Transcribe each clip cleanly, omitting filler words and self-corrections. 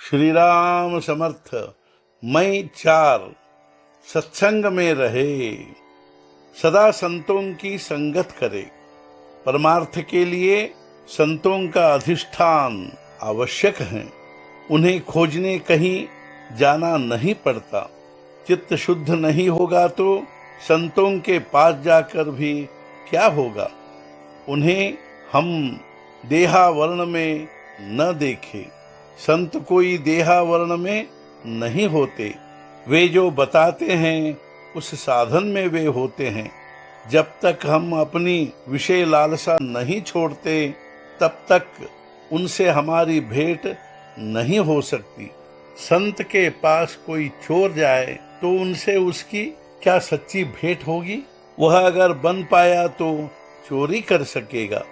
श्री राम समर्थ। मई 4 सत्संग में रहे, सदा संतों की संगत करे। परमार्थ के लिए संतों का अधिष्ठान आवश्यक है। उन्हें खोजने कहीं जाना नहीं पड़ता। चित्त शुद्ध नहीं होगा तो संतों के पास जाकर भी क्या होगा। उन्हें हम देहावरण में न देखें। संत कोई देहावरण में नहीं होते। वे जो बताते हैं उस साधन में वे होते हैं। जब तक हम अपनी विषय लालसा नहीं छोड़ते तब तक उनसे हमारी भेंट नहीं हो सकती। संत के पास कोई चोर जाए तो उनसे उसकी क्या सच्ची भेंट होगी। वह अगर बन पाया तो चोरी कर सकेगा,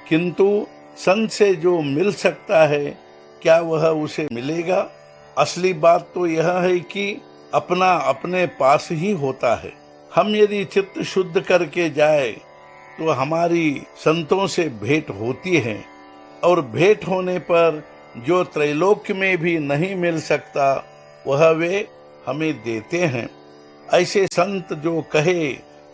किंतु संत से जो मिल सकता है क्या वह उसे मिलेगा। असली बात तो यह है कि अपना अपने पास ही होता है। हम यदि चित्त शुद्ध करके जाए तो हमारी संतों से भेंट होती है, और भेंट होने पर जो त्रैलोक्य में भी नहीं मिल सकता वह वे हमें देते हैं। ऐसे संत जो कहे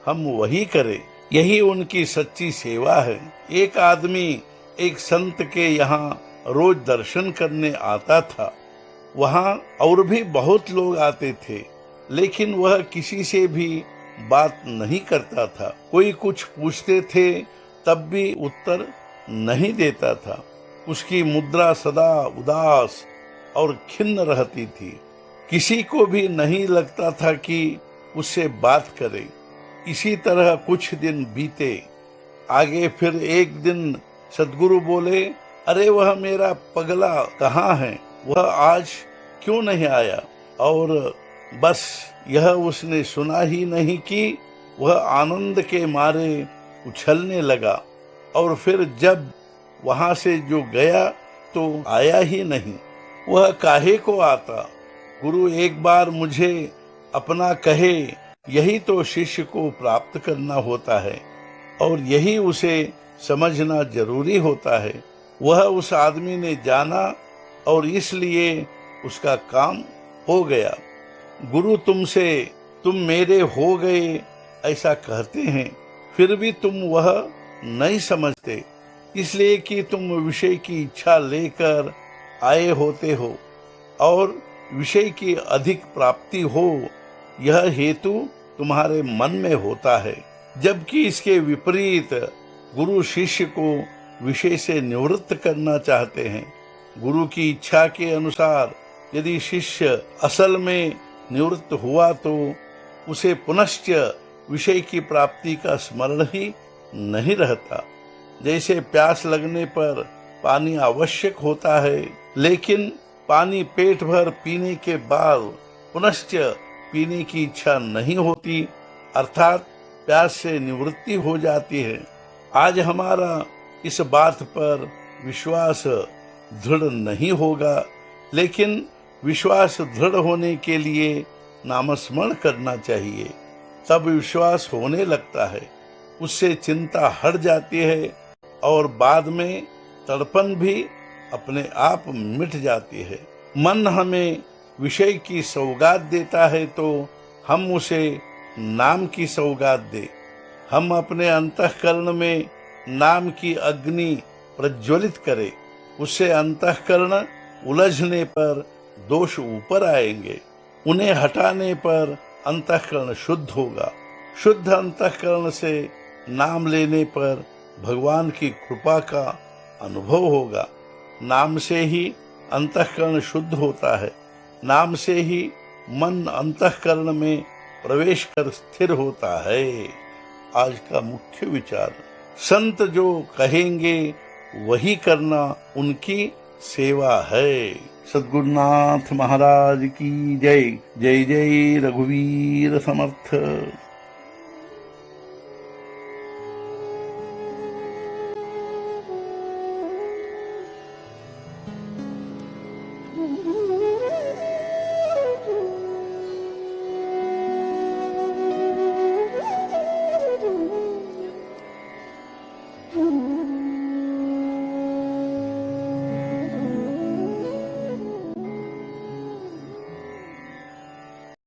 हम वही करें, यही उनकी सच्ची सेवा है। एक आदमी एक संत के यहाँ रोज दर्शन करने आता था। वहाँ और भी बहुत लोग आते थे, लेकिन वह किसी से भी बात नहीं करता था। कोई कुछ पूछते थे तब भी उत्तर नहीं देता था। उसकी मुद्रा सदा उदास और खिन्न रहती थी। किसी को भी नहीं लगता था कि उससे बात करे। इसी तरह कुछ दिन बीते। आगे फिर एक दिन सद्गुरु बोले, अरे वह मेरा पगला कहाँ है, वह आज क्यों नहीं आया। और बस यह उसने सुना ही नहीं कि वह आनंद के मारे उछलने लगा। और फिर जब वहां से जो गया तो आया ही नहीं। वह काहे को आता। गुरु एक बार मुझे अपना कहे, यही तो शिष्य को प्राप्त करना होता है, और यही उसे समझना जरूरी होता है। वह उस आदमी ने जाना और इसलिए उसका काम हो गया। गुरु तुमसे तुम मेरे हो गए ऐसा कहते हैं, फिर भी तुम वह नहीं समझते, इसलिए कि तुम विषय की इच्छा लेकर आए होते हो और विषय की अधिक प्राप्ति हो, यह हेतु तुम्हारे मन में होता है। जबकि इसके विपरीत गुरु शिष्य को विषय से निवृत्त करना चाहते हैं। गुरु की इच्छा के अनुसार यदि शिष्य असल में निवृत्त हुआ तो उसे पुनश्च विषय की प्राप्ति का स्मरण ही नहीं रहता। जैसे प्यास लगने पर पानी आवश्यक होता है, लेकिन पानी पेट भर पीने के बाद पुनश्च पीने की इच्छा नहीं होती, अर्थात प्यास से निवृत्ति हो जाती है। आज हमारा इस बात पर विश्वास दृढ़ नहीं होगा, लेकिन विश्वास दृढ़ होने के लिए नामस्मरण करना चाहिए। तब विश्वास होने लगता है, उससे चिंता हट जाती है और बाद में तड़पन भी अपने आप मिट जाती है। मन हमें विषय की सौगात देता है तो हम उसे नाम की सौगात दे। हम अपने अंतःकरण में नाम की अग्नि प्रज्वलित करें, उससे अंतःकरण उलझने पर दोष ऊपर आएंगे। उन्हें हटाने पर अंतःकरण शुद्ध होगा। शुद्ध अंतःकरण से नाम लेने पर भगवान की कृपा का अनुभव होगा। नाम से ही अंतःकरण शुद्ध होता है। नाम से ही मन अंतःकरण में प्रवेश कर स्थिर होता है। आज का मुख्य विचार, संत जो कहेंगे वही करना उनकी सेवा है। सद्गुरुनाथ महाराज की जय। जय जय रघुवीर समर्थ।